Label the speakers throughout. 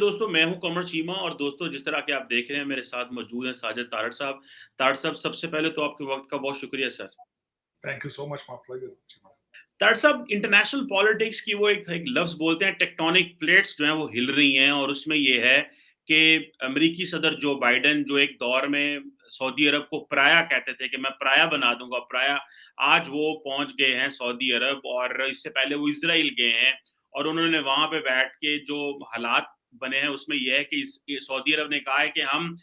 Speaker 1: दोस्तों, मैं हूँ कमर चीमा और दोस्तों जिस तरह के आप देख रहे हैं मेरे साथ मौजूद हैं साजिद तारड़ साहब। तारड़ साहब सबसे पहले तो आपके वक़्त का बहुत शुक्रिया sir.
Speaker 2: Thank you so much my pleasure.
Speaker 1: Tarar साहब इंटरनेशनल पॉलिटिक्स की वो एक लफ्ज़ बोलते हैं टेक्टोनिक प्लेट्स जो हैं वो हिल रही हैं और उसमें ये है कि अमेरिकी सदर जो बाइडेन जो एक दौर में सऊदी अरब को पराया कहते थे कि मैं पराया बना दूँगा पराया, आज वो पहुँच गए हैं सऊदी अरब और इससे पहले वो इज़राइल गए हैं और उन्होंने वहाँ पे बैठ के जो हालात बने हैं उसमें ये है कि ये सऊदी अरब ने कहा है कि हम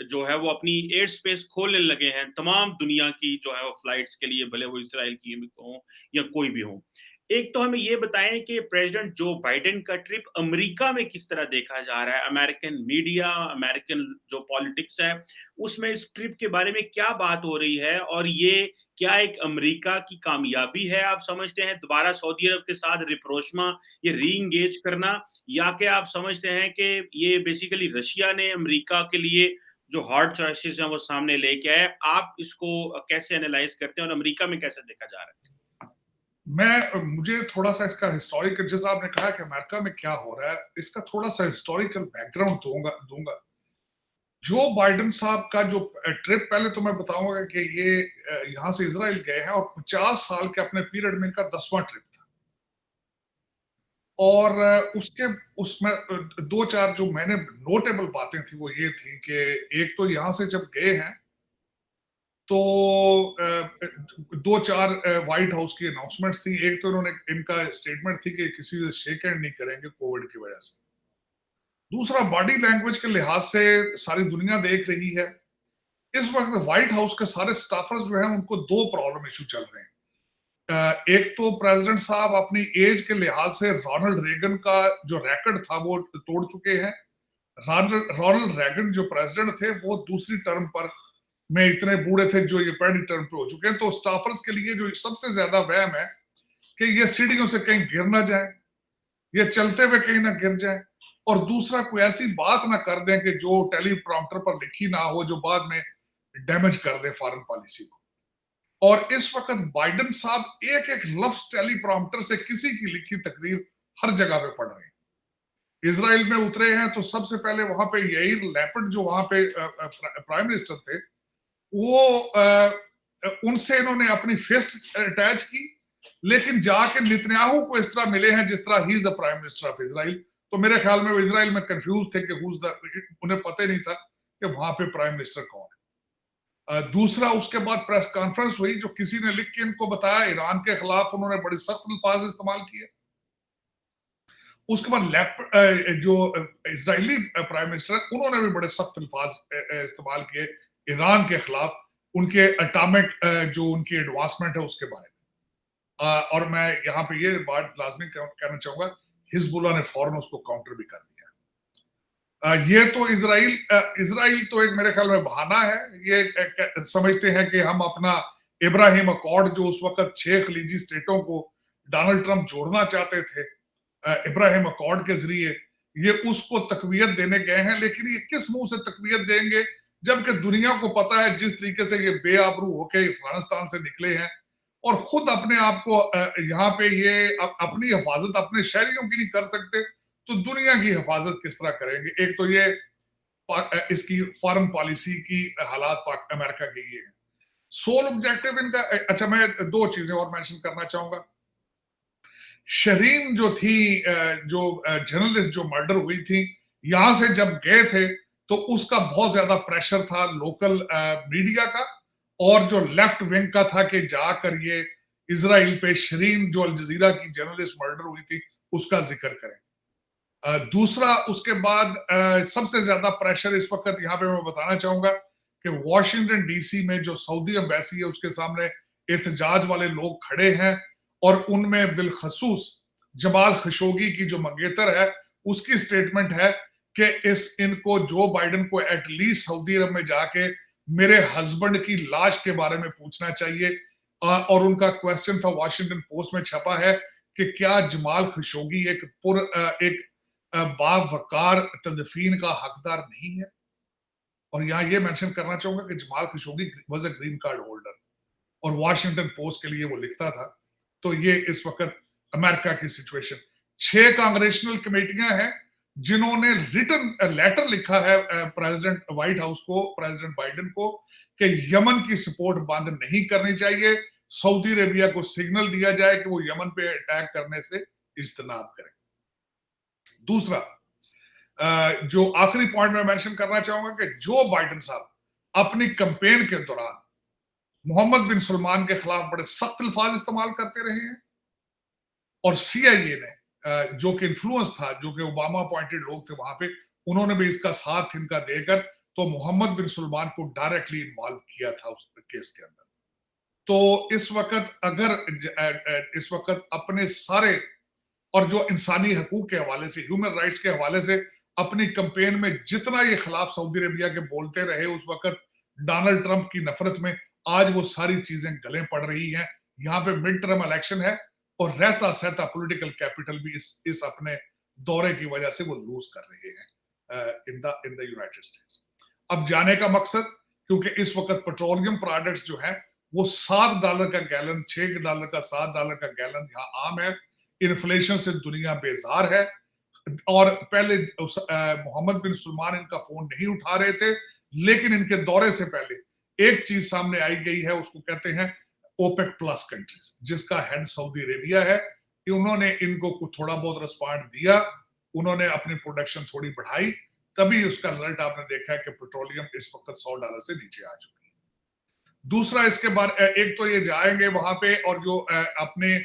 Speaker 1: जो है वो अपनी एयर स्पेस खोलने लगे हैं तमाम दुनिया की जो है वो फ्लाइट्स के लिए भले वो इज़राइल की हों या कोई भी हो। एक तो हमें ये बताएं कि प्रेसिडेंट जो बाइडेन का ट्रिप अमेरिका में किस तरह देखा जा रहा है, अमेरिकन मीडिया, अमेरिकन जो पॉलिटिक्स है, उसमें इस ट्रिप के बारे में क्या बात हो रही है और ये क्या एक अमेरिका की कामयाबी है आप समझते हैं दोबारा सऊदी अरब के साथ रिप्रोचमा ये री-एंगेज करना या क्या आप समझते हैं कि ये बेसिकली रशिया ने अमेरिका के लिए जो हार्ड चॉइसेस हैं वो सामने लेके आए, आप इसको कैसे एनालाइज़ करते हैं और अमेरिका में कैसे देखा जा रहा है?
Speaker 2: मुझे थोड़ा-सा इसका हिस्टोरिकल जैसा आपने कहा कि अमेरिका में क्या हो रहा है, इसका थोड़ा-सा हिस्टोरिकल बैकग्राउंड दूँगा। जो बाइडेन साहब का जो ट्रिप पहले तो मैं बताऊँगा कि ये यहाँ से इज़राइल गए हैं और 50 साल के अपने पीरियड में इनका 10वां ट्रिप था। और उसके उसमें 2-4 जो मैंने नोटेबल बातें थी वो ये थी कि एक तो यहाँ से जब गए हैं तो 2-4 व्हाइट हाउस की अनाउंसमेंट्स थी। एक तो इन्होंने इनका स्टेटमेंट थी कि किसी से शेक हैंड नहीं करेंगे कोविड की वजह से। दूसरा बॉडी लैंग्वेज के लिहाज से सारी दुनिया देख रही है। इस वक्त व्हाइट हाउस के सारे स्टाफर्स जो हैं उनको 2 प्रॉब्लम इश्यू चल रहे हैं। एक तो प्रेसिडेंट साहब अपनी एज के लिहाज से रोनाल्ड रेगन का जो रिकॉर्ड था वो तोड़ चुके हैं। रोनाल्ड रेगन जो प्रेसिडेंट थे वो दूसरी टर्म पर में इतने बूढ़े थे जो ये पहली टर्म पे हो चुके हैं। तो स्टाफर्स के लिए जो सबसे ज्यादा वहम है कि ये सीढ़ियों से कहीं गिर ना जाए, ये चलते हुए कहीं ना गिर जाए और दूसरा कोई ऐसी बात ना कर दें कि जो टेलीप्रॉम्प्टर पर लिखी ना हो, जो बाद में डैमेज कर दे फॉरेन पॉलिसी को। और इस वक्त बाइडेन साहब एक एक लफ्ज टेलीप्रॉम्प्टर से किसी की लिखी तकरीर हर जगह पे पढ़ रहे हैं। इसराइल में उतरे हैं तो सबसे पहले वहां पे याइर लैपिड जो वहां पे प्राइम मिनिस्टर थे वो उनसे इन्होंने अपनी फिस्ट अटैच की, लेकिन जाके नेतन्याहू को इस तरह मिले हैं जिस तरह he is the prime minister of Israel. तो मेरे ख्याल में वो इसराइल में कंफ्यूज थे कि उन्हें पता ही नहीं था कि वहां पे प्राइम मिनिस्टर कौन है। दूसरा उसके बाद प्रेस कॉन्फ्रेंस हुई जो किसी ने लिख के इनको बताया, ईरान के खिलाफ उन्होंने बड़े सख्त अल्फाज इस्तेमाल किए। उसके बाद जो इजरायली प्राइम मिनिस्टर उन्होंने भी बड़े सख्त अल्फाज इस्तेमाल किए ईरान के खिलाफ, उनके एटॉमिक जो उनकी एडवांसमेंट है उसके बारे में। और मैं यहाँ पे ये बात लाजमी कहना चाहूंगा, हिजबुल्लाह ने फौरन उसको काउंटर भी कर दिया। ये तो इसराइल तो एक मेरे ख्याल में बहाना है। ये समझते हैं कि हम अपना इब्राहिम अकॉर्ड जो उस वक्त 6 खलीजी स्टेटों को डोनाल्ड ट्रंप जोड़ना चाहते थे इब्राहिम अकॉर्ड के जरिए, ये उसको तकवीयत देने गए हैं। लेकिन ये किस मुंह से तकवीयत देंगे जबकि दुनिया को पता है जिस तरीके से ये बेआबरू होके अफगानिस्तान से निकले हैं और खुद अपने आप को यहाँ पे ये अपनी हिफाजत अपने शहरियों की नहीं कर सकते, तो दुनिया की हिफाजत किस तरह करेंगे। एक तो ये इसकी फॉरेन पॉलिसी की हालात अमेरिका के ये है। सोल ऑब्जेक्टिव इनका अच्छा, मैं 2 चीजें और मेंशन करना चाहूंगा। शरीन जो थी, जो जर्नलिस्ट जो मर्डर हुई थी, यहां से जब गए थे तो उसका बहुत ज्यादा प्रेशर था लोकल मीडिया का और जो लेफ्ट विंग का था कि जाकर ये इसराइल पे शरीन जो अल जजीरा की जर्नलिस्ट मर्डर हुई थी उसका जिक्र करें। दूसरा उसके बाद सबसे ज्यादा प्रेशर इस वक्त यहाँ पे मैं बताना चाहूंगा कि वॉशिंगटन डीसी में जो सऊदी एम्बेसी है उसके सामने एहतजाज वाले लोग खड़े हैं और उनमें बिलखसूस जमाल खशोगी की जो मंगेतर है उसकी स्टेटमेंट है कि इनको जो बाइडेन को एटलीस्ट सऊदी अरब में जाके मेरे हस्बैंड की लाश के बारे में पूछना चाहिए। और उनका क्वेश्चन था, वॉशिंगटन पोस्ट में छपा है कि क्या जमाल खशोगी एक बावकार तदफीन का हकदार नहीं है। और यहाँ ये मेंशन करना चाहूंगा कि Jamal Khashoggi was a green card holder और वॉशिंगटन पोस्ट के लिए वो लिखता था। तो ये इस वक्त अमेरिका की सिचुएशन। 6 कांग्रेशनल कमेटियां हैं जिन्होंने रिटन लेटर लिखा है प्रेसिडेंट व्हाइट हाउस को, प्रेसिडेंट बाइडेन को, कि यमन की सपोर्ट बंद नहीं करनी चाहिए, सऊदी अरेबिया को सिग्नल दिया जाए कि वो यमन पे अटैक करने से इज्तनाब करें। दूसरा जो आखिरी पॉइंट मैं मेंशन करना चाहूंगा कि जो बाइडेन साहब अपनी कैंपेन के दौरान मोहम्मद बिन सलमान के खिलाफ बड़े सख्त अल्फाज इस्तेमाल करते रहे हैं, और सीआईए ने जो कि इन्फ्लुएंस था, जो कि ओबामा अपॉइंटेड लोग थे वहां पे, उन्होंने भी इसका साथ इनका देकर तो मोहम्मद बिन सलमान को डायरेक्टली इन्वॉल्व किया था उस केस के अंदर। तो इस वक्त अगर इस वक्त अपने सारे और जो इंसानी हकूक के हवाले से, ह्यूमन राइट्स के हवाले से अपनी कैंपेन में जितना ये खिलाफ सऊदी अरेबिया के बोलते रहे उस वक्त डोनाल्ड ट्रंप की नफरत में, आज वो सारी चीजें गले पड़ रही हैं। यहाँ पे मिड टर्म इलेक्शन है और रहता सहता पॉलिटिकल कैपिटल भी इस अपने दौरे की वजह से वो लूज कर रहे हैं इन द यूनाइटेड स्टेट्स। अब जाने का मकसद, क्योंकि इस वक्त पेट्रोलियम प्रोडक्ट्स जो है वो $7 का गैलन, $6 का, $7 का गैलन यहाँ आम है। इन्फ्लेशन से दुनिया बेजार है, और पहले मोहम्मद बिन सलमान इनका फोन नहीं उठा रहे थे, लेकिन इनके दौरे से पहले एक चीज सामने आई गई है, उसको कहते हैं ओपेक प्लस कंट्रीज, जिसका हेड सऊदी अरेबिया है। उन्होंने इनको कुछ थोड़ा बहुत रिस्पॉन्ड दिया, उन्होंने अपनी प्रोडक्शन थोड़ी बढ़ाई, तभी उसका रिजल्ट आपने देखा है कि पेट्रोलियम इस वक्त $100 से नीचे आ चुकी है। दूसरा, इसके बाद एक तो ये जाएंगे वहां पे, और जो अपने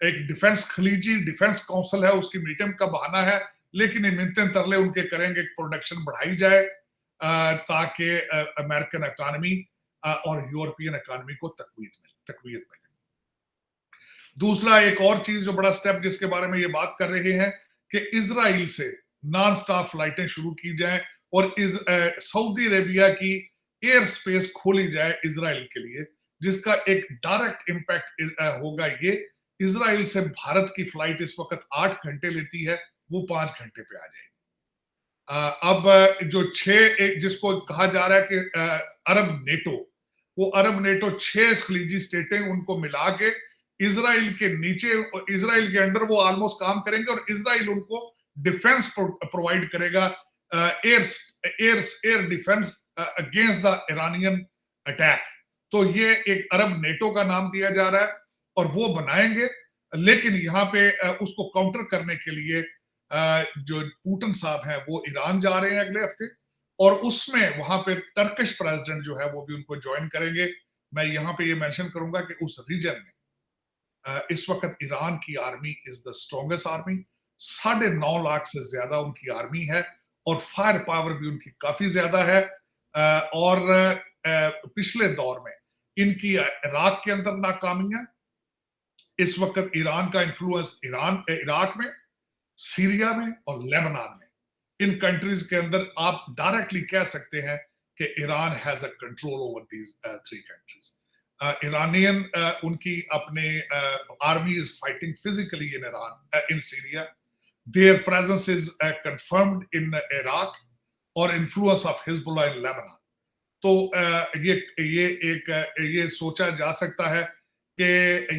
Speaker 2: एक खलीजी डिफेंस काउंसिल है उसकी मीटिंग का बहाना है, लेकिन ये मिन्नतें तरले उनके करेंगे प्रोडक्शन बढ़ाई जाए ताकि अमेरिकन इकॉनमी और यूरोपियन इकॉनमी को तकवीत मिले। दूसरा, एक और चीज जो बड़ा स्टेप जिसके बारे में ये बात कर रहे हैं कि इजराइल से नॉन स्टॉप फ्लाइटें शुरू की जाए और सऊदी अरेबिया की एयर स्पेस खोली जाए इजराइल के लिए, जिसका एक डायरेक्ट इम्पैक्ट होगा ये, इजराइल से भारत की फ्लाइट इस वक्त 8 घंटे लेती है, वो 5 घंटे पे आ जाएगी। अब जो जिसको कहा जा रहा है कि अरब नेटो, वो अरब नेटो 6 खलीजी स्टेटें, उनको मिला के इजराइल के नीचे, इजराइल के अंडर वो ऑलमोस्ट काम करेंगे, और इजराइल उनको डिफेंस प्रोवाइड करेगा, air defence against the Iranian attack. तो ये एक अरब नेटो का नाम दिया जा रहा है, और वो बनाएंगे। लेकिन यहाँ पे उसको काउंटर करने के लिए जो पुतिन साहब हैं वो ईरान जा रहे हैं अगले हफ्ते, और उसमें वहां पे टर्किश प्रेसिडेंट जो है वो भी उनको ज्वाइन करेंगे। मैं यहाँ पे ये मेंशन करूंगा कि उस रीजन में इस वक्त ईरान की army is the strongest army, 9.5 lakh से ज्यादा उनकी आर्मी है, और फायर पावर भी उनकी काफी ज्यादा है। और पिछले दौर में इनकी इराक के अंदर नाकामियां, इस वक्त ईरान का इन्फ्लुएंस इराक में, सीरिया में और लेबनान में, इन कंट्रीज के अंदर आप डायरेक्टली कह सकते हैं कि Iran has a control over these 3 countries. Iranian उनकी अपने army is fighting physically in Iran, in Syria, their presence is confirmed in Iraq, और influence of Hezbollah in Lebanon. तो ये सोचा जा सकता है कि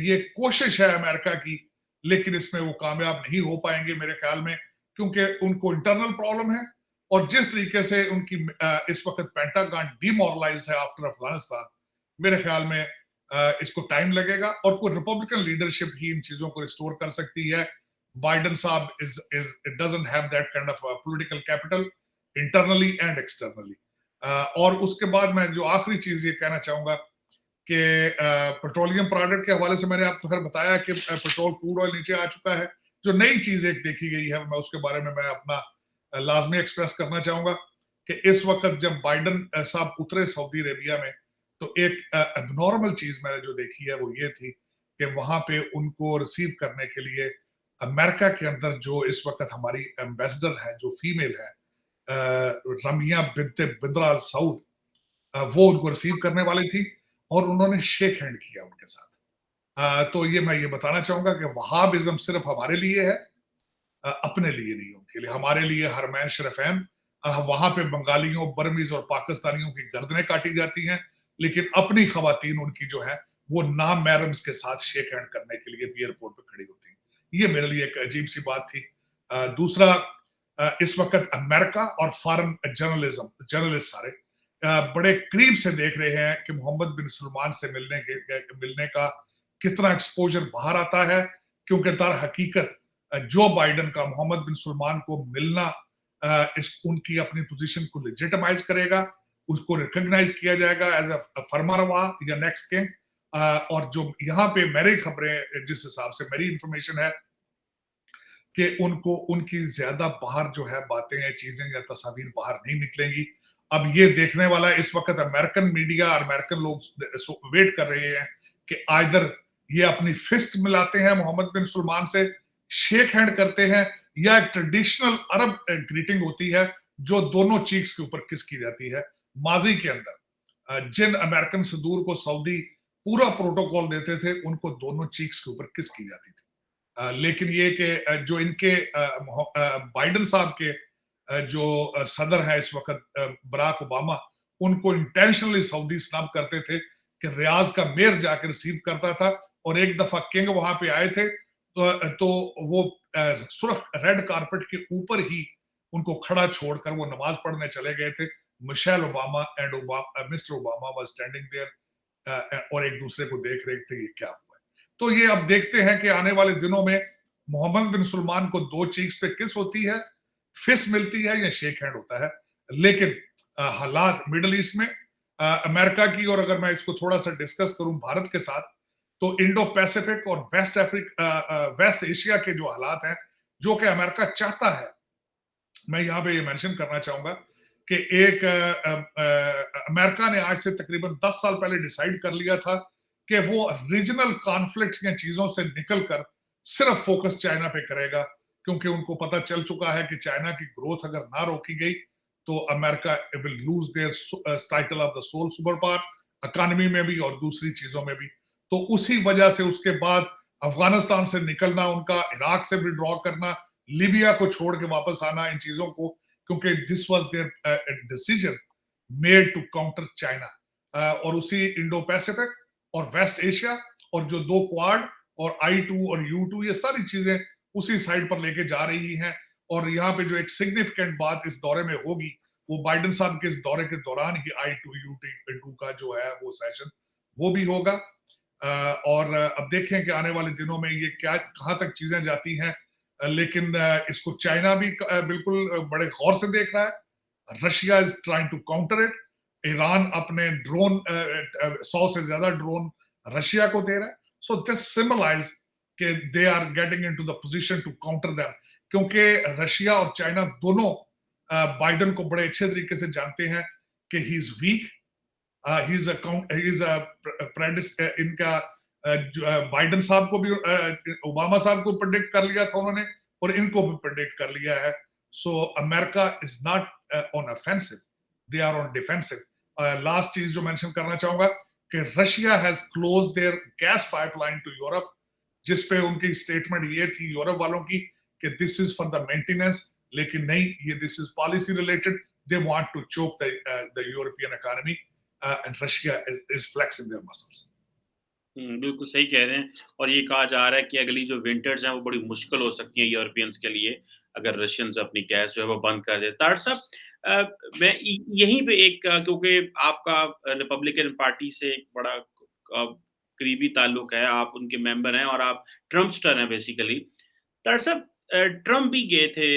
Speaker 2: ये कोशिश है अमेरिका की, लेकिन इसमें वो कामयाब नहीं हो पाएंगे मेरे ख्याल में, क्योंकि उनको इंटरनल प्रॉब्लम है, और जिस तरीके से उनकी इस वक्त पेंटागन डिमोरलाइज्ड है आफ्टर अफगानिस्तान, मेरे ख्याल में इसको टाइम लगेगा, और कोई रिपब्लिकन लीडरशिप ही इन चीजों को रिस्टोर कर सकती है। बाइडेन साहब doesn't have that kind of political capital internally and externally. और उसके बाद मैं जो आखिरी चीज ये कहना चाहूंगा कि पेट्रोलियम प्रोडक्ट के हवाले से मैंने आपको फिर बताया कि पेट्रोल क्रूड ऑयल नीचे आ चुका है। जो नई चीज एक देखी गई है, मैं उसके बारे में मैं अपना लाजमी एक्सप्रेस करना चाहूंगा कि इस वक्त जब बाइडेन साहब उतरे सऊदी अरेबिया में, तो एक एबनॉर्मल चीज मैंने जो देखी है वो ये थी कि वहां पे उनको रिसीव करने के लिए अमेरिका के अंदर जो इस वक्त हमारी एम्बेसडर है, जो फीमेल है, रमिया बिनते बिद्रा सऊद, वो उनको रिसीव करने वाली थी, और उन्होंने शेक हैंड किया उनके साथ। तो ये मैं ये बताना चाहूंगा कि वहाबिज्म सिर्फ हमारे लिए है, अपने लिए नहीं, उनके लिए। हमारे लिए हरमैन शरफैन, वहां पे बंगालियों, बर्मीज और पाकिस्तानियों की गर्दनें काटी जाती हैं, लेकिन अपनी खवातीन उनकी जो है वो नाम मैरम्स के साथ शेक हैंड करने के लिए एयरपोर्ट पे खड़ी होती हैं। ये मेरे लिए एक अजीब सी बात थी। दूसरा, इस वक्त अमेरिका और फॉरेन जर्नलिस्ट सारे बड़े करीब से देख रहे हैं कि मोहम्मद बिन सलमान से मिलने का कितना एक्सपोजर बाहर आता है, क्योंकि दर हकीकत जो बाइडन का मोहम्मद बिन सलमान को मिलना उनकी अपनी पोजीशन को लेजिटिमाइज करेगा, उसको रिकॉग्नाइज किया जाएगा एज अ फरमारवा या नेक्स्ट किंग। और जो यहाँ पे मेरी खबरें, जिस हिसाब से मेरी इंफॉर्मेशन है कि उनको उनकी ज्यादा बाहर जो है बातें या चीजें या तस्वीर बाहर नहीं निकलेंगी। अब ये देखने वाला है, इस वक्त अमेरिकन मीडिया और अमेरिकन लोग वेट कर रहे हैं कि आइदर ये अपनी फिस्ट मिलाते हैं मोहम्मद बिन सलमान से, शेक हैंड करते हैं, या एक ट्रेडिशनल अरब ग्रीटिंग होती है जो दोनों चीक्स के ऊपर किस की जाती है। माजी के अंदर जिन अमेरिकन सदूर को सऊदी पूरा प्रोटोकॉल देते थे, उनको दोनों चीक्स के ऊपर किस की जाती थी। लेकिन ये कि जो इनके बाइडन साहब के जो सदर है इस वक्त बराक ओबामा, उनको इंटेंशनली सऊदी स्नब करते थे कि रियाज का मेयर जाकर रिसीव करता था, और एक दफा किंग वहां पे आए थे तो वो सुर्ख रेड कारपेट के ऊपर ही उनको खड़ा छोड़कर वो नमाज पढ़ने चले गए थे। Michelle Obama and mister Obama was standing there और एक दूसरे को देख रहे थे ये क्या हुआ है। तो ये अब देखते हैं कि आने वाले दिनों में मोहम्मद बिन सलमान को दो चीक्स पे किस होती है, फिस मिलती है या शेक हैंड होता है। लेकिन हालात मिडल ईस्ट में अमेरिका की, और अगर मैं इसको थोड़ा सा डिस्कस करूं भारत के साथ, तो इंडो पैसिफिक और वेस्ट एशिया के जो हालात हैं, जो कि अमेरिका चाहता है, मैं यहां पे ये मेंशन करना चाहूंगा कि एक अमेरिका ने आज से तकरीबन 10 साल पहले डिसाइड कर लिया था कि वो रीजनल कॉन्फ्लिक्ट या चीजों से निकलकर सिर्फ फोकस चाइना पे करेगा, क्योंकि उनको पता चल चुका है कि चाइना की ग्रोथ अगर ना रोकी गई तो America will lose their title of the sole super power, economy में भी और दूसरी चीजों में भी। तो उसी वजह से उसके बाद अफगानिस्तान से निकलना उनका, इराक से विड्रॉ करना, लीबिया को छोड़ के वापस आना, इन चीजों को, क्योंकि this was their decision made to counter China. और उसी इंडो पैसिफिक और वेस्ट एशिया और जो दो क्वाड और I2 और U2, ये सारी चीजें उसी साइड पर लेके जा रही हैं। और यहाँ पे जो एक सिग्निफिकेंट बात इस दौरे में होगी, वो बाइडन साहब के इस दौरे के दौरान ही I2 U2 का जो है वो सेशन वो भी होगा। और अब देखें कि आने वाले दिनों में ये क्या कहाँ तक चीजें जाती हैं। लेकिन इसको चाइना भी बिल्कुल बड़े गौर से देख रहा है। Russia is trying to counter it. Iran अपने ड्रोन 100 से ज्यादा ड्रोन रशिया को दे रहा है। सो दिस सिंबलाइज कि they are getting into the position to counter them, क्योंकि रशिया और चाइना दोनों बाइडन को बड़े अच्छे तरीके से जानते हैं कि ही इज वीक, इनका बाइडन साहब को भी ओबामा साहब को प्रेडिक्ट कर लिया था उन्होंने, और इनको भी प्रेडिक्ट कर लिया है। So America is not on offensive, they are on defensive. Last चीज जो मेंशन करना चाहूंगा कि Russia has close their gas pipeline to Europe, जिस पे उनकी स्टेटमेंट ये थी यूरोप वालों की कि this is for the maintenance, लेकिन नहीं, ये this is policy related. They want to choke the European economy and Russia is flexing their muscles.
Speaker 1: बिल्कुल सही कह रहे हैं। और ये कहा जा रहा है कि अगली जो विंटर्स हैं वो बड़ी मुश्किल हो सकती हैं यूरोपियंस के लिए, अगर रशियंस अपनी गैस जो है वो बंद कर दें। तार साहब, मैं यहीं पे एक, क्योंकि आपका रिपब्लिकन पार्टी से एक बड़ा करीबी ताल्लुक है, आप उनके मेंबर हैं और आप ट्रम्पस्टर हैं बेसिकली। तार साहब, ट्रम्प भी गए थे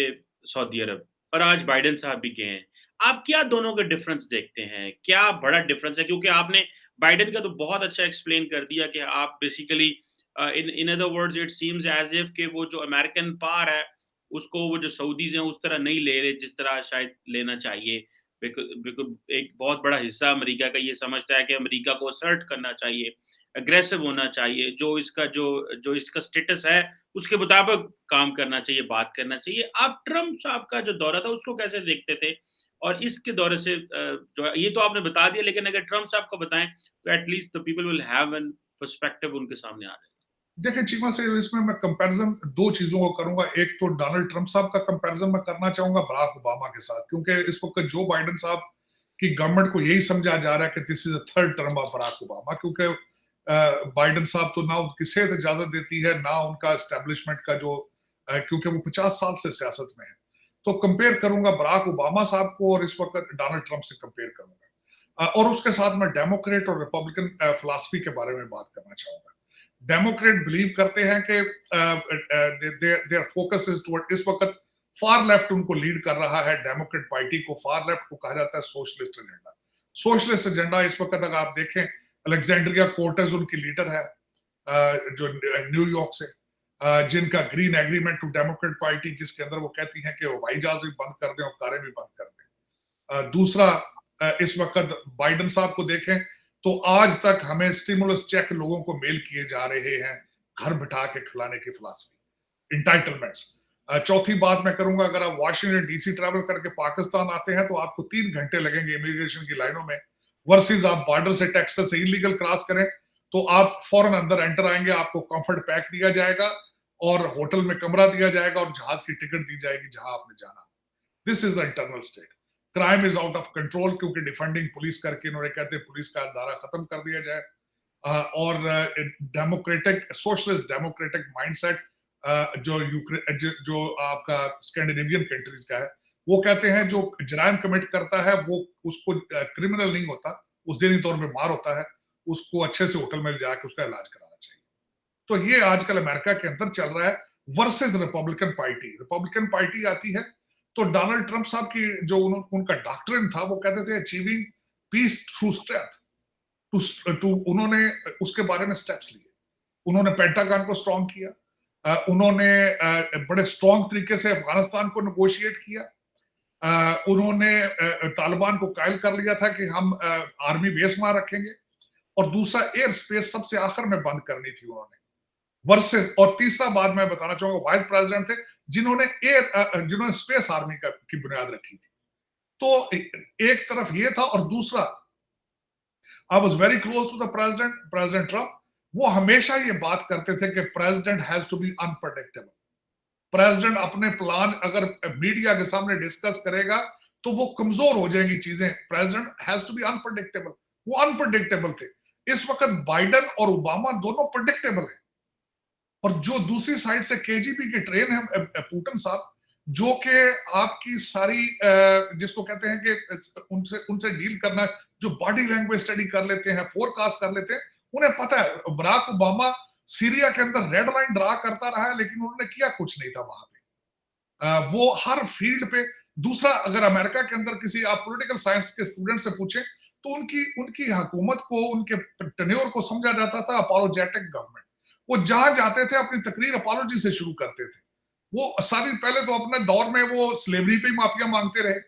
Speaker 1: सऊदी अरब और आज बाइडेन साहब भी गए हैं। आप क्या दोनों का डिफरेंस देखते हैं? क्या बड़ा डिफरेंस है? क्योंकि आपने बाइडेन का तो बहुत अच्छा एक्सप्लेन कर दिया कि आप basically in other words it seems as if कि वो जो अमेरिकन पावर है, उसको वो जो सऊदीज़ हैं उस तरह नहीं ले रहे जिस तरह शायद लेना चाहिए। बिल्कुल एक बहुत बड़ा हिस्सा अमेरिका का ये समझता है कि अमेरिका को असर्ट करना चाहिए, अग्रेसिव होना चाहिए, जो इसका स्टेटस है उसके मुताबिक काम करना चाहिए, बात करना चाहिए। आप ट्रम्प साहब का जो दौरा था उसको कैसे देखते थे? और इसके दौरे से जो ये तो आपने बता दिया, लेकिन अगर ट्रम्प साहब को बताएं तो at least the people will have an perspective उनके सामने आ जाए।
Speaker 2: देखिए चीमा से इसमें मैं कंपैरिजन दो चीजों को करूंगा। एक तो डोनाल्ड ट्रम्प साहब का कंपैरिजन मैं करना चाहूंगा बराक ओबामा के साथ, क्योंकि इस वक्त जो बाइडेन साहब की गवर्नमेंट को यही समझा जा रहा है कि this is a third term of Barack Obama, क्योंकि बाइडेन साहब तो ना उनकी सेहत इजाजत देती है, ना उनका एस्टेब्लिशमेंट का जो क्योंकि वो 50 साल से सियासत में है। तो कंपेयर करूंगा बराक ओबामा साहब को और इस वक्त डोनाल्ड ट्रंप से कंपेयर करूंगा। और उसके साथ मैं डेमोक्रेट और रिपब्लिकन फिलॉसफी के बारे में बात करना चाहूंगा। डेमोक्रेट बिलीव करते हैं कि देयर फोकस इज टुवर्ड, इस वक्त फार लेफ्ट उनको लीड कर रहा है। डेमोक्रेट पार्टी को फार लेफ्ट को कहा जाता है सोशलिस्ट एजेंडा। सोशलिस्ट एजेंडा इस वक्त अगर आप देखें, अलेक्जेंड्रिया कोर्टेज उनकी लीडर है, जो न्यूयॉर्क से, जिनका green agreement to Democrat party, जिसके अंदर वो कहती हैं कि वो हवाई जहाज भी बंद कर दें और कारें भी बंद कर दें। दूसरा, इस वक्त बाइडन साहब को देखें तो आज तक हमें स्टिमुलस चेक लोगों को मेल किए जा रहे हैं, घर बिठा के खिलाने की फिलॉसफी, इंटाइटलमेंट्स। चौथी बात मैं करूंगा, अगर आप वाशिंगटन डीसी ट्रैवल करके पाकिस्तान आते हैं तो आपको 3 घंटे लगेंगे इमिग्रेशन की लाइनों में, वर्सेस आप बॉर्डर से टेक्सास से इलीगल क्रॉस करें तो आप फौरन अंदर एंटर आएंगे, आपको कंफर्ट पैक दिया जाएगा और होटल में कमरा दिया जाएगा और जहाज की टिकट दी जाएगी जहां आपने जाना। This is the internal state. Crime is out of control, क्योंकि डिफेंडिंग पुलिस करके इन्होंने कहते हैं पुलिस का दायरा खत्म कर दिया जाए। और डेमोक्रेटिक, सोशलिस्ट डेमोक्रेटिक माइंडसेट जो आपका स्कैंडिनेवियन कंट्रीज का है, वो कहते हैं जो जराइम कमिट करता है वो उसको क्रिमिनल नहीं होता, उस जहनी तौर पे मार होता है, उसको अच्छे से होटल में जाके उसका इलाज कराना चाहिए। तो ये आजकल अमेरिका के अंदर चल रहा है versus Republican party. Republican party आती है तो डोनाल्ड ट्रंप साहब की जो उनका डॉक्ट्रिन था, वो कहते थे achieving peace through step two, उन्होंने उसके बारे में स्टेप्स लिए। उन्होंने पेंटागन को स्ट्रॉन्ग किया, उन्होंने बड़े स्ट्रॉन्ग तरीके से अफगानिस्तान को नेगोशिएट किया, उन्होंने तालिबान को कायल कर लिया था कि हम आर्मी बेस वहां रखेंगे, और दूसरा एयर स्पेस सबसे आखिर में बंद करनी थी उन्होंने, वर्सेस। और तीसरा बात मैं बताना चाहूंगा, वाइस प्रेसिडेंट थे जिन्होंने स्पेस आर्मी की बुनियाद रखी थी। तो एक तरफ ये था, और दूसरा, I was very close to the President Trump. वो हमेशा ये बात करते थे कि President has to be unpredictable. President अपने प्लान अगर मीडिया के सामने डिस्कस करेगा तो वो कमजोर हो जाएंगी चीजें। President has to be unpredictable, वो अनप्रेडिक्टेबल थे। इस वक्त बाइडन और ओबामा दोनों प्रेडिक्टेबल हैं, और जो दूसरी साइड से केजीबी के ट्रेन है पुतिन साहब, जो कि आपकी सारी जिसको कहते हैं कि उनसे डील करना, जो बॉडी लैंग्वेज स्टडी कर लेते हैं, फोरकास्ट कर लेते हैं, उन्हें पता है बराक ओबामा सीरिया के अंदर रेड लाइन ड्रा करता रहा है, लेकिन उन्होंने किया कुछ नहीं था वहां पे। वो हर फील्ड पे। दूसरा, अगर अमेरिका के अंदर किसी आप पॉलिटिकल साइंस के स्टूडेंट से पूछें तो उनकी हुकूमत को, उनके टेन्योर को समझा जाता था अपोलोजेटिक गवर्नमेंट। वो जहां जाते थे अपनी तकरीर अपोलॉजी से शुरू करते थे। वो सारी, पहले तो अपने दौर में वो स्लेवरी पे माफिया मांगते रहे,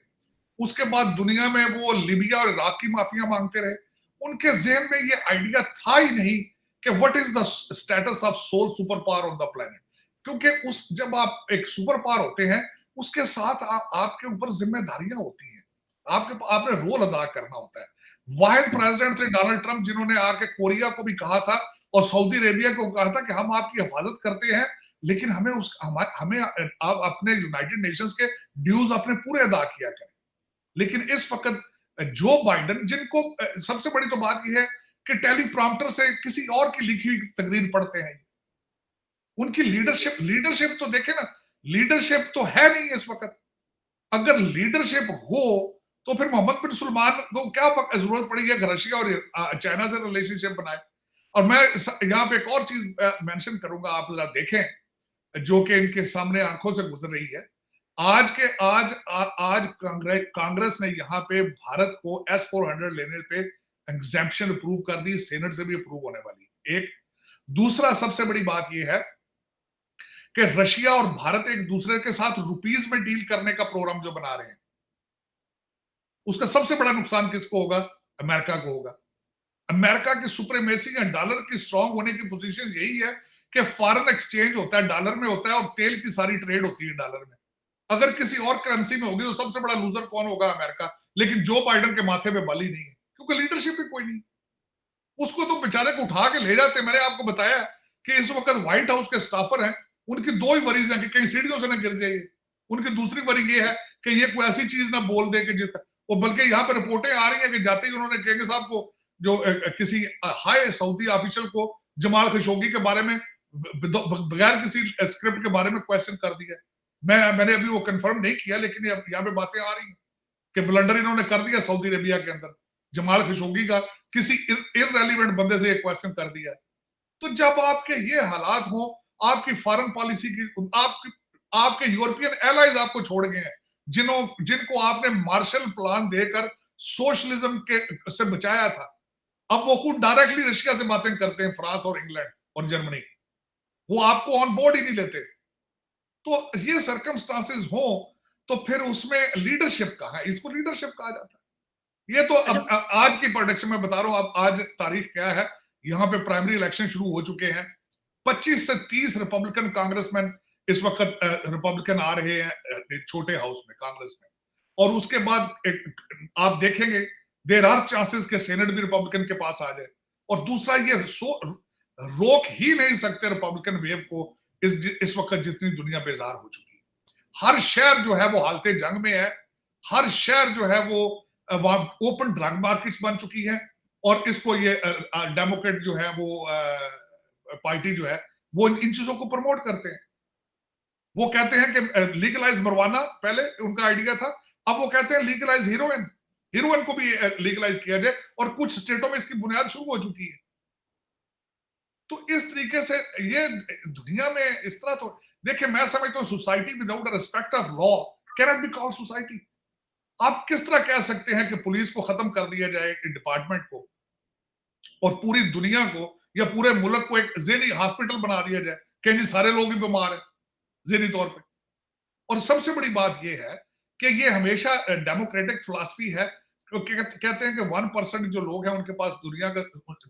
Speaker 2: उसके बाद दुनिया में वो लीबिया और इराक की माफिया मांगते रहे। उनके जेहन में ये आइडिया था ही नहीं कि what is the status of sole super power on the planet, क्योंकि जब आप एक सुपर पावर होते हैं उसके साथ आपके ऊपर जिम्मेदारियां होती हैं, आपने रोल अदा करना होता है। वाहिद प्रेसिडेंट थे डोनाल्ड ट्रंप जिन्होंने आके कोरिया को भी कहा था और सऊदी अरेबिया को कहा था कि हम आपकी हिफाजत करते हैं, लेकिन हमें आप अपने यूनाइटेड नेशंस के ड्यूज अपने पूरे अदा किया करें। लेकिन इस वक्त जो बाइडन, जिनको सबसे बड़ी तो बात यह है कि टेलीप्रॉम्प्टर से किसी और की लिखी हुई तकरीर पढ़ते हैं। उनकी लीडरशिप तो देखे ना, लीडरशिप तो है नहीं इस वक्त। अगर लीडरशिप हो तो फिर मोहम्मद बिन सुलेमान को क्या जरूरत पड़ी है रशिया और चाइना से रिलेशनशिप बनाए। और मैं यहाँ पे एक और चीज मेंशन करूंगा, आप जरा देखें, जो कि इनके सामने आंखों से गुजर रही है। आज कांग्रेस ने यहाँ पे भारत को S-400 लेने पे एग्जेम्पशन अप्रूव कर दी, सेनेट से भी अप्रूव होने वाली। एक दूसरा सबसे बड़ी बात यह है कि रशिया और भारत एक दूसरे के साथ रुपीज में डील करने का प्रोग्राम जो बना रहे हैं, उसका सबसे बड़ा नुकसान किसको होगा? अमेरिका को होगा। अमेरिका की सुप्रीमेसी या डॉलर की स्ट्रांग होने की पोजीशन यही है कि फॉरेन एक्सचेंज होता है, डॉलर में होता है, और तेल की सारी ट्रेड होती है डॉलर में। अगर किसी और करेंसी में होगी तो सबसे बड़ा लूजर कौन होगा? अमेरिका। लेकिन जो बाइडन के माथे पे बल ही नहीं है, क्योंकि लीडरशिप भी कोई नहीं। उसको तो बेचारे को उठा के ले जाते। मैंने आपको बताया कि इस वक्त व्हाइट हाउस के स्टाफर हैं, उनकी 2 ही वरीज हैं कि कहीं सीढ़ियों से ना गिर जाइए। उनकी दूसरी वरी ये है कि ये कोई ऐसी चीज ना बोल दे कि और बल्कि यहाँ पे रिपोर्टें आ रही हैं कि जाते ही उन्होंने केंगे साहब को, जो किसी हाई सऊदी ऑफिशियल को, जमाल खशोगी के बारे में बगैर किसी स्क्रिप्ट के बारे में क्वेश्चन कर दिया। मैंने अभी वो कंफर्म नहीं किया, लेकिन यहाँ पे बातें आ रही हैं कि ब्लंडर इन्होंने कर दिया सऊदी अरेबिया के अंदर। जमाल खशोगी का किसी इररेलेवेंट बंदे से एक क्वेश्चन कर दिया। तो जब आपके ये हालात हो, आपकी फॉरेन पॉलिसी की, आपके यूरोपियन एलाइज आपको छोड़ गए हैं, जिनको आपने मार्शल प्लान देकर सोशलिज्म के से बचाया था, अब वो खुद डायरेक्टली रशिया से बातें करते हैं, फ्रांस और इंग्लैंड और जर्मनी, वो आपको ऑन बोर्ड ही नहीं लेते। तो ये सर्कमस्टांसेस हो तो फिर उसमें लीडरशिप कहाँ है? इसको लीडरशिप कहा जाता है। ये तो
Speaker 1: अच्छा।
Speaker 2: अब आज की प्रोडक्शन में बता रहा हूं। अब आज तारीख क्या है? यहाँ पे प्राइमरी इलेक्शन शुरू हो चुके हैं। 25 से 30 रिपब्लिकन कांग्रेसमैन इस वक्त रिपब्लिकन आ रहे हैं छोटे हाउस में, कांग्रेस में। और उसके बाद आप देखेंगे देर आर चांसेस के सेनेट भी रिपब्लिकन के पास आ जाए। और दूसरा, ये रोक ही नहीं सकते रिपब्लिकन वेव को इस वक्त जितनी दुनिया बेजार हो चुकी है। हर शहर जो है वो हालते जंग में है। हर शहर जो है वो वहां ओपन ड्रग मार्केट्स बन चुकी है। और इसको ये डेमोक्रेट जो है वो पार्टी जो है वो इन चीजों को प्रमोट करते हैं। वो कहते हैं कि लीगलाइज मरवाना पहले उनका आइडिया था, अब वो कहते हैं लीगलाइज हीरोइन, हीरोइन को भी लीगलाइज किया जाए। और कुछ स्टेटों में इसकी बुनियाद शुरू हो चुकी है। तो इस तरीके से ये दुनिया में इस तरह, तो देखिए मैं समझता हूँ society without respect of law can not be called society. आप किस तरह कह सकते हैं कि पुलिस को खत्म कर दिया जाए, डिपार्टमेंट को, और पूरी दुनिया को या पूरे मुल्क को एक ज़ेनी हॉस्पिटल बना दिया जाए कि जी सारे लोग ही बीमार हैं ज़ेनी तौर पे। और सबसे बड़ी बात यह है कि ये हमेशा डेमोक्रेटिक फिलॉसफी है, क्योंकि कहते हैं कि 1% जो लोग हैं उनके पास दुनिया का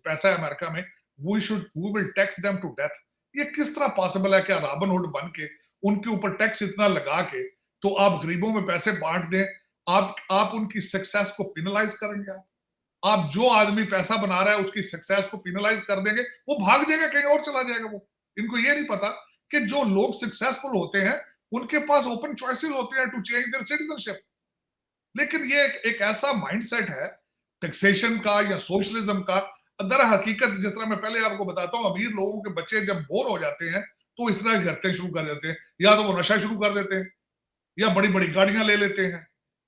Speaker 2: पैसा है अमेरिका में, we will tax them to death. ये किस तरह पॉसिबल है कि रॉबिनहुड बन के उनके ऊपर टैक्स इतना लगा के तो आप गरीबों में पैसे बांट दें? आप उनकी सक्सेस को पिनलाइज करेंगे? आप जो आदमी पैसा बना रहा है उसकी सक्सेस को पिनलाइज कर देंगे, वो भाग जाएगा, कहीं और चला जाएगा। वो इनको ये नहीं पता कि जो लोग सक्सेसफुल होते हैं उनके पास ओपन चॉइसेस होते हैं टू चेंज देयर सिटीजनशिप। लेकिन ये एक ऐसा माइंडसेट है टैक्सेशन का या सोशलिज्म का। दर हकीकत जिस तरह मैं पहले आपको बताता हूँ, अमीर लोगों के बच्चे जब बोर हो जाते हैं तो इस तरह करते शुरू कर देते हैं, या तो वो नशा शुरू कर देते हैं, या बड़ी बड़ी गाड़ियां ले लेते हैं,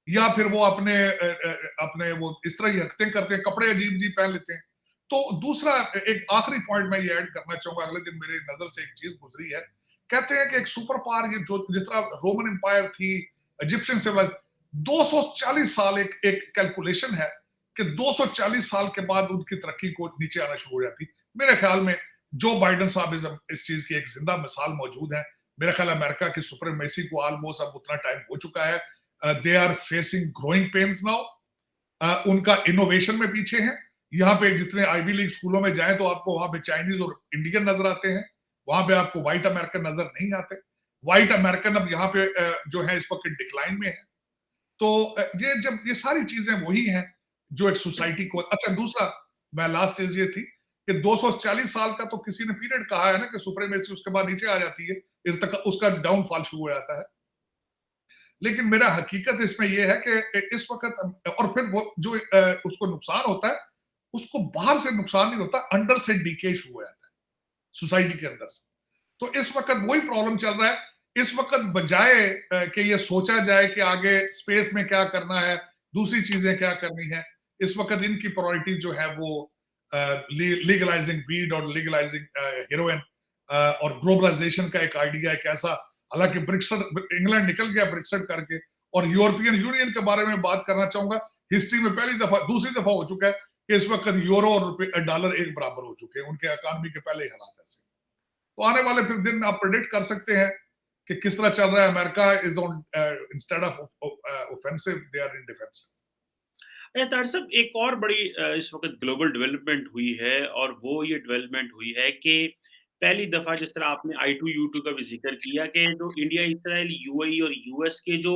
Speaker 2: या फिर वो अपने वो इस तरह ही हरकतें करते हैं, कपड़े अजीब अजीब पहन लेते हैं। तो दूसरा एक आखिरी पॉइंट मैं ये ऐड करना चाहूंगा, अगले दिन मेरे नजर से एक चीज गुजरी है। कहते हैं कि एक सुपर पावर, ये जो जिस तरह रोमन एम्पायर थी, इजिप्शियन सिविलाइजेशन, 240 साल एक कैलकुलेशन है कि 240 साल के बाद उनकी तरक्की को नीचे आना शुरू हो जाती। मेरे ख्याल में जो बाइडन साहब इस चीज की एक जिंदा मिसाल मौजूद है। मेरा ख्याल अमेरिका की सुप्रीमेसी को ऑलमोस्ट अब उतना टाइम हो चुका है। They are facing growing pains now. उनका इनोवेशन में पीछे है। यहाँ पे जितने आईवी लीग स्कूलों में जाएं तो आपको वहां पे चाइनीज और इंडियन नजर आते हैं, वहां पे आपको व्हाइट अमेरिकन नजर नहीं आते। व्हाइट अमेरिकन अब यहाँ पे जो है इस वक्त डिक्लाइन में है। तो ये सारी चीजें वही हैं जो एक सोसाइटी को। अच्छा, दूसरा मैं लास्ट चीज ये थी कि 240 साल का तो किसी ने पीरियड कहा है ना कि सुप्रीमेसी उसके बाद नीचे आ जाती है, उसका डाउनफॉल शुरू हो जाता है। लेकिन मेरा हकीकत इसमें यह है कि इस वक्त, और फिर वो जो उसको नुकसान होता है, उसको बाहर से नुकसान नहीं होता, अंडर से डीके शुरू हो जाता है सोसाइटी के अंदर से। तो इस वक्त वही प्रॉब्लम चल रहा है। इस वक्त बजाय कि ये सोचा जाए कि आगे स्पेस में क्या करना है, दूसरी चीजें क्या करनी है, इस वक्त इनकी प्रायोरिटीज जो है वो लीगलाइजिंग वीड और लीगलाइजिंग हेरोइन और ग्लोबलाइजेशन का एक आइडिया, एक ऐसा, हालांकि ब्रिक्सट इंग्लैंड निकल गया ब्रिक्सट करके। और यूरोपियन यूनियन के बारे में बात करना चाहूंगा। हिस्ट्री में पहली दफा, दूसरी दफा हो चुका है कि इस वक्त यूरो और डॉलर एक बराबर हो चुके हैं। उनके इकोनॉमी के पहले ही हालात ऐसे। तो आने वाले फिर दिन में आप प्रेडिक्ट कर सकते हैं कि किस तरह चल रहा है। America is on, instead of offensive they are in defensive.
Speaker 1: तार साहब, एक और बड़ी इस वक्त ग्लोबल डेवलपमेंट हुई है, और वो ये डेवलपमेंट हुई है कि पहली दफा, जिस तरह आपने I2U2 का भी जिक्र किया, कि जो इंडिया, इसराइल, यूएई और यूएस के जो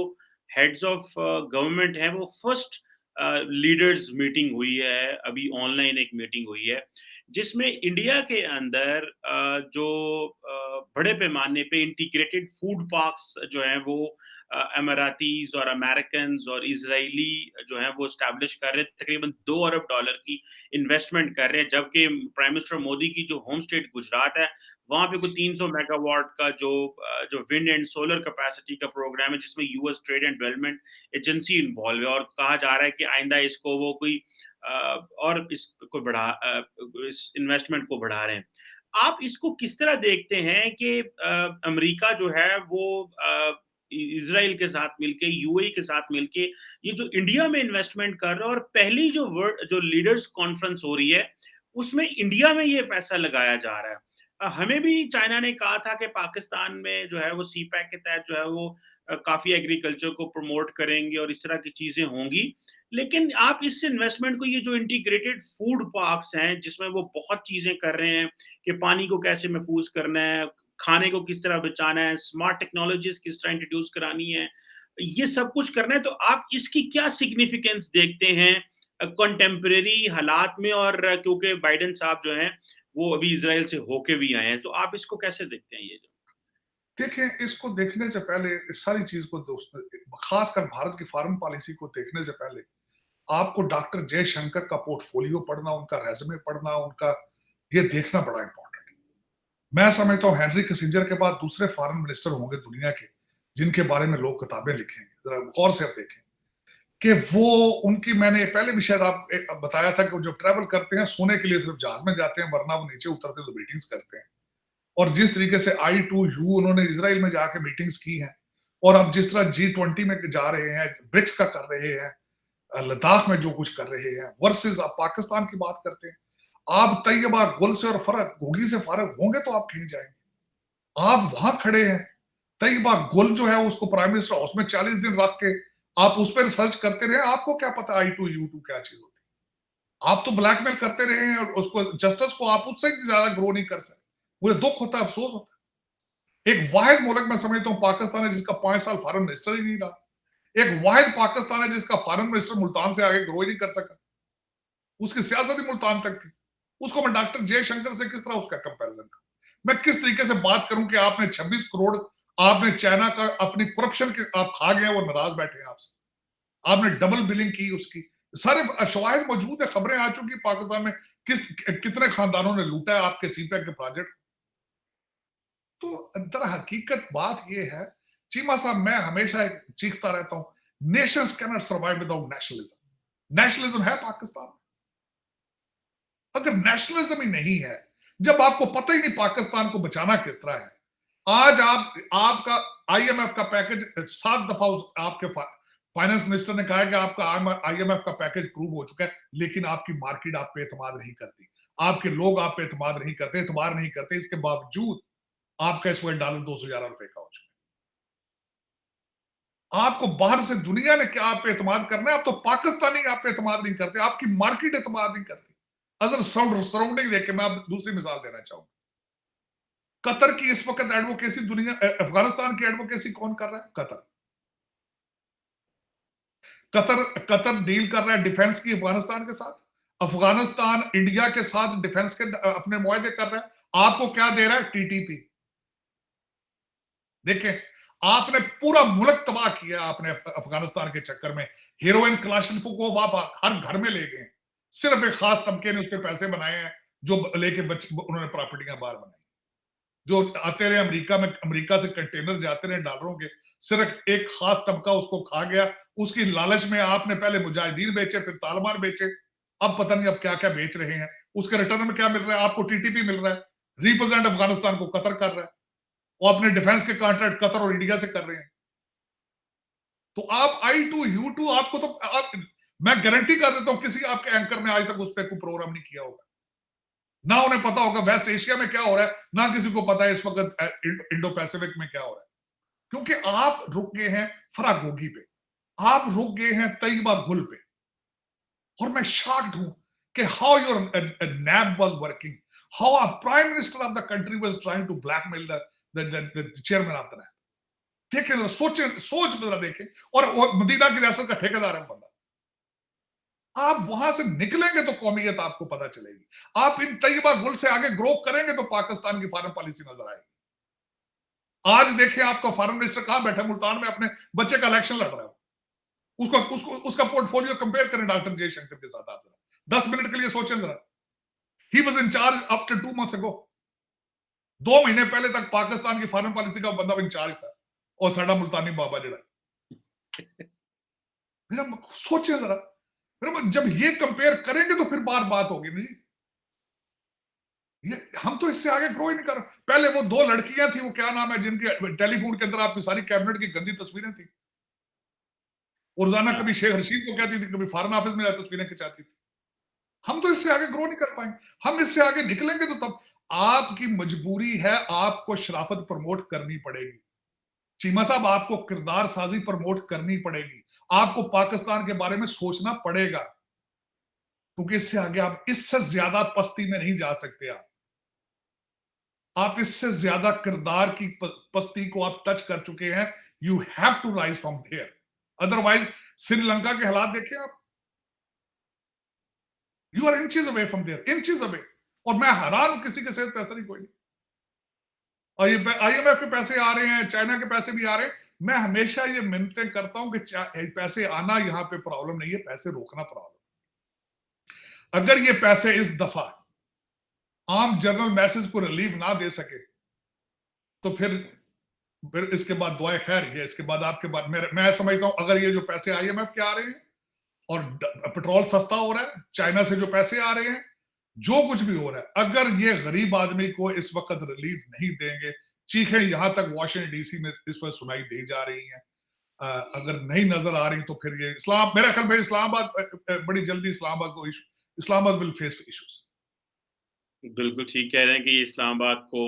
Speaker 1: हेड्स ऑफ गवर्नमेंट हैं, वो फर्स्ट लीडर्स मीटिंग हुई है। अभी ऑनलाइन एक मीटिंग हुई है जिसमें इंडिया के अंदर जो बड़े पैमाने पे इंटीग्रेटेड फूड पार्क्स जो हैं वो अमारातीज और अमेरिकन और इजरायली जो हैं वो स्टैब्लिश कर रहे हैं, तकरीबन $2 अरब की इन्वेस्टमेंट कर रहे हैं, जबकि प्राइम मिनिस्टर मोदी की जो होम स्टेट गुजरात है, वहाँ पे कोई 300 मेगावाट का जो विंड एंड सोलर कैपेसिटी का प्रोग्राम है, जिसमें US trade and development agency involve है, और कहा जा रहा है कि आइंदा इसको वो कोई और इसको इस इन्वेस्टमेंट को बढ़ा रहे हैं। आप इसको किस तरह देखते हैं कि अमेरिका जो है वो इज़राइल के साथ मिलके, यूएई के साथ मिलके ये जो इंडिया में इन्वेस्टमेंट कर रहा है, और पहली जो लीडर्स कॉन्फ्रेंस हो रही है, उसमें इंडिया में ये पैसा लगाया जा रहा है। हमें भी चाइना ने कहा था कि पाकिस्तान में जो है वो सीपैक के तहत जो है वो काफ़ी एग्रीकल्चर को प्रमोट करेंगे और इस तरह की चीज़ें होंगी। लेकिन आप इस इन्वेस्टमेंट को, ये जो इंटीग्रेटेड फूड पार्क्स हैं, जिसमें वो बहुत चीज़ें कर रहे हैं कि पानी को कैसे महफूज करना है, खाने को किस तरह बचाना है, स्मार्ट टेक्नोलॉजीज़ किस तरह इंट्रोड्यूस करानी है, ये सब कुछ करना है, तो आप इसकी क्या सिग्निफिकेंस देखते हैं कंटेम्परेरी हालात में? और क्योंकि बाइडेन साहब जो हैं, वो अभी इज़राइल से होके भी आए हैं, तो आप इसको कैसे देखते हैं ये जो?
Speaker 2: देखें, इसको देखने से पहले इस सारी चीज को दोस्त, खासकर भारत की फॉरेन पॉलिसी को देखने से पहले आपको डॉक्टर जयशंकर का पोर्टफोलियो पढ़ना, उनका रेज्यूमे पढ़ना, उनका ये देखना बड़ा इंपॉर्टेंट है। मैं समझता हूँ हेनरी किसिंजर के बाद दूसरे फॉरेन मिनिस्टर होंगे दुनिया के जिनके बारे में लोग किताबें लिखेंगे। जरा गौर से आप देखें कि वो उनकी, मैंने पहले भी शायद आप बताया था कि वो जो ट्रैवल करते हैं सोने के लिए सिर्फ जहाज में जाते हैं, वरना वो नीचे उतरते तो मीटिंग्स करते हैं। और जिस तरीके से I2U उन्होंने इसराइल में जाके मीटिंग्स की हैं, और अब जिस तरह G20 में जा रहे हैं, ब्रिक्स का कर रहे हैं, लद्दाख में जो कुछ कर रहे हैं, वर्सेस आप पाकिस्तान की बात करते हैं। आप तैयबा गुल से और फर्क घोगी से फारग होंगे तो आप कहीं जाएंगे। आप वहां खड़े हैं, तैयबा गुल जो है उसको प्राइम मिनिस्टर हाउस में 40 दिन रख के आप उस पर रिसर्च करते रहे। आपको क्या पता I2U2 क्या चीज होती है? आप तो ब्लैकमेल करते रहे हैं, और उसको जस्टिस को आप उससे ज्यादा ग्रो नहीं कर सकते। मुझे दुख होता है, अफसोस होता है। एक वाहिद मुल्क मैं समझता हूँ पाकिस्तान है जिसका 5 साल फॉरेन मिनिस्टर ही नहीं रहा। एक वाहिद पाकिस्तान है जिसका फॉरेन मिनिस्टर मुल्तान से आगे ग्रो ही नहीं कर सका। उसकी सियासत ही मुल्तान तक थी। उसको मैं डॉक्टर जयशंकर से किस तरह उसका कंपैरिजन करूं? मैं किस तरीके से बात करूं कि आपने 26 करोड़ आपने चाइना का अपनी करप्शन के आप खा गए, वो नाराज बैठे हैं आपसे। आपने डबल बिलिंग की उसकी, सारे शवाहिद मौजूद है, खबरें आ चुकी पाकिस्तान में कितने खानदानों ने लूटा है आपके सीपैक के प्रोजेक्ट। तो दर हकीकत बात यह है चीमा साहब, मैं हमेशा चीखता रहता हूं, Nations can not survive without nationalism. Nationalism है पाकिस्तान में। अगर नेशनलिज्म ही नहीं है, जब आपको पता ही नहीं पाकिस्तान को बचाना किस तरह है, आज आपका IMF का पैकेज 7 दफा आपके फाइनेंस मिनिस्टर ने कहा है कि आपका IMF का पैकेज प्रूव हो चुका है, लेकिन आपकी मार्केट आप पे एतमाद नहीं करती, आपके लोग आप पे एतमाद नहीं करते, एतबार नहीं करते। इसके बावजूद आपका इस वक्त डॉलर 211 रुपए का हो चुका है। आपको बाहर से दुनिया ने क्या आप पे एतमाद करना है? आप तो पाकिस्तानी आप पे एतमाद नहीं करते, आपकी मार्केट एतमाद नहीं करती। अगर सराउंडिंग देखे, मैं आप दूसरी मिसाल देना चाहूंगा। कतर की इस वक्त एडवोकेसी दुनिया, अफगानिस्तान की एडवोकेसी कौन कर रहा है? कतर। कतर कतर डील कर रहा है डिफेंस की अफगानिस्तान के साथ। अफगानिस्तान इंडिया के साथ डिफेंस के अपने मुआहदे कर रहा है। आपको क्या दे रहा है? TTP। देखें, आपने पूरा मुल्क तबाह किया आपने अफगानिस्तान के चक्कर में। हीरोइन क्लाशनकोव आप हर घर में ले गए, सिर्फ एक खास तबके ने उस पर पैसे बनाए हैं, जो लेके उन्होंने प्रॉपर्टियां बाहर बनाई। जो आते रहे अमेरिका में, अमेरिका से कंटेनर जाते रहे डॉलरों के, सिर्फ एक खास तबका उसको खा गया। उसकी लालच में आपने पहले मुजाहिदीन बेचे, फिर तालिबान बेचे, अब पता नहीं अब क्या क्या बेच रहे हैं। उसके रिटर्न में क्या मिल रहा है? आपको TTP मिल रहा है। रिप्रेजेंट अफगानिस्तान को कतर कर रहा है, वो अपने डिफेंस के कॉन्ट्रैक्ट कतर और इंडिया से कर रहे हैं। तो आप I2U2 आपको तो मैं गारंटी कर देता हूं किसी आपके एंकर ने आज तक उस पर कोई प्रोग्राम नहीं किया होगा। ना उन्हें पता होगा वेस्ट एशिया में क्या हो रहा है, ना किसी को पता है इस वक्त इंडो पैसिफिक में क्या हो रहा है। क्योंकि आप रुक गए हैं फरागोगी पे, आप रुक गए हैं तैयबा गुल पे। और मैं शॉक्ड हूं कि how your NAB was working, how a prime minister of the country was trying to blackmail the chairman of the NAB. देखें, सोच जरा देखें। और मदीना की रियासत का ठेकेदार है बंदा। आप वहां से निकलेंगे तो कौमियत आपको पता चलेगी। आप इन तैयबा गुल से आगे ग्रो करेंगे तो पाकिस्तान की फॉरेन पॉलिसी नजर आएगी। आज देखिए आपका फॉरेन मिनिस्टर कहां बैठा, मुल्तान में अपने बच्चे का इलेक्शन लड़ रहा है। उसको उसको उसका पोर्टफोलियो कंपेयर करें डॉक्टर जयशंकर के साथ। आप 10 मिनट के लिए सोचें जरा। He was in charge up to 2 months ago। 2 महीने पहले तक पाकिस्तान की फॉरेन पॉलिसी का बंदा इंचार्ज था, और साडा मुल्तानी बाबा जड़ा। मेरा सोचे जरा, जब ये कंपेयर करेंगे तो फिर बात होगी नहीं। ये हम तो इससे आगे ग्रो ही नहीं कर रहे। पहले वो 2 लड़कियां थी, वो क्या नाम है, जिनके टेलीफोन के अंदर आपकी सारी कैबिनेट की गंदी तस्वीरें थी। और रोजाना कभी शेख रशीद को कहती थी, कभी फॉरेन ऑफिस में तस्वीरें खिंचाती थी। हम तो इससे आगे ग्रो नहीं कर पाएंगे। हम इससे आगे निकलेंगे तो तब आपकी मजबूरी है, आपको शराफत प्रमोट करनी पड़ेगी। चीमा साहब, आपको किरदार साजी प्रमोट करनी पड़ेगी। आपको पाकिस्तान के बारे में सोचना पड़ेगा, क्योंकि इससे आगे आप इससे ज्यादा पस्ती में नहीं जा सकते। आप इससे ज्यादा किरदार की पस्ती को आप टच कर चुके हैं। You have to rise from there, otherwise Sri Lanka के हालात देखिए आप। You are inches away from there, inches away. और मैं हैरान हूं, किसी के साथ पैसा नहीं, कोई नहीं। और ये आईएमएफ के पैसे आ रहे हैं, चाइना के पैसे भी आ रहे हैं। मैं हमेशा ये मिन्नतें करता हूं कि पैसे आना यहां पे प्रॉब्लम नहीं है, पैसे रोकना प्रॉब्लम। अगर ये पैसे इस दफा आम जनरल मैसेज को रिलीफ ना दे सके, तो फिर इसके बाद दुआए खैर है। इसके बाद आपके बाद मैं समझता हूं, अगर ये जो पैसे आईएमएफ के आ रहे हैं और पेट्रोल सस्ता हो रहा है, चाइना से जो पैसे आ रहे हैं, जो कुछ भी हो रहा है, अगर ये गरीब आदमी को इस वक्त रिलीफ नहीं देंगे, चीखें यहां तक वाशिंगटन डीसी में इस वक्त सुनाई दी जा रही हैं, अगर नहीं नजर आ रही, तो फिर ये मेरा ख्याल में इस्लामाबाद बड़ी जल्दी इस्लामाबाद विल फेस इश्यूज।
Speaker 1: बिल्कुल ठीक कह रहे हैं कि इस्लामाबाद को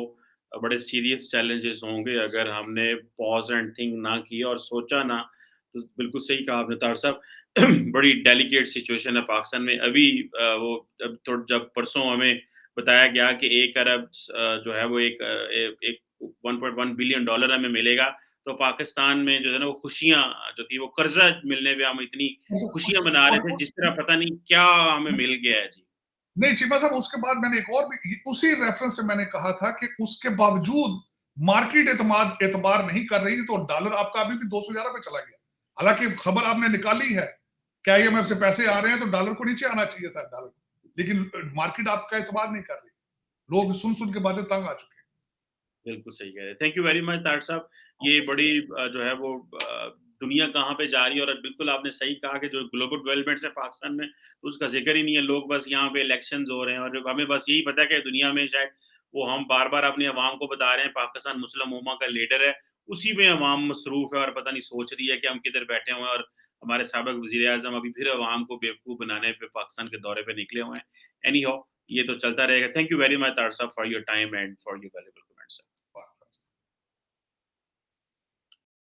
Speaker 1: बड़े सीरियस चैलेंजेस होंगे अगर हमने पॉज़ एंड थिंक ना किया और सोचा ना, तो बिल्कुल सही कहा आपने तार साहब। बड़ी डेलिकेट सिचुएशन है पाकिस्तान में। अभी जब परसों हमें बताया गया कि 1 अरब जो है वो एक $1.1 बिलियन हमें मिलेगा, तो पाकिस्तान में जो है ना वो खुशियाँ जो थी, वो कर्ज़ा मिलने पे हम इतनी खुशियाँ मना रहे थे, जिस तरह पता नहीं क्या हमें मिल गया है। जी।
Speaker 2: नहीं चीमा साहब, उसके बाद मैंने एक और भी उसी रेफरेंस से मैंने कहा था कि उसके बावजूद मार्केट एतबार नहीं कर रही, तो डॉलर आपका अभी भी 211 पे चला गया। हालांकि खबर आपने निकाली है कि आईएमएफ से पैसे आ रहे हैं, तो डॉलर को नीचे आना चाहिए था डॉलर, लेकिन मार्केट आपका एतबार नहीं कर रही। लोग सुन सुन के बातें तंग आ चुके हैं।
Speaker 1: बिल्कुल सही कह रहे हैं। थैंक यू वेरी मच तार साहब। ये बड़ी जो है वो दुनिया कहाँ पे जा रही है, और बिल्कुल आपने सही कहा कि जो ग्लोबल डेवलपमेंट्स है पाकिस्तान में, तो उसका ज़िक्र ही नहीं है। लोग बस यहाँ पे इलेक्शंस हो रहे हैं और हमें बस यही पता है कि दुनिया में शायद वो हम बार-बार अपनी अवाम को बता रहे हैं पाकिस्तान मुस्लिम उम्मा का लीडर है, उसी में अवाम मसरूफ़ है और पता नहीं सोच रही है कि हम किधर बैठे हुए हैं, और हमारे साबिक़ वज़ीर-ए-आज़म अभी फिर अवाम को बेवकूफ़ बनाने पे पाकिस्तान के दौरे पे निकले हुए हैं। एनी हाउ, ये तो चलता रहेगा। थैंक यू वेरी मच तार साहब for your time and for your valuable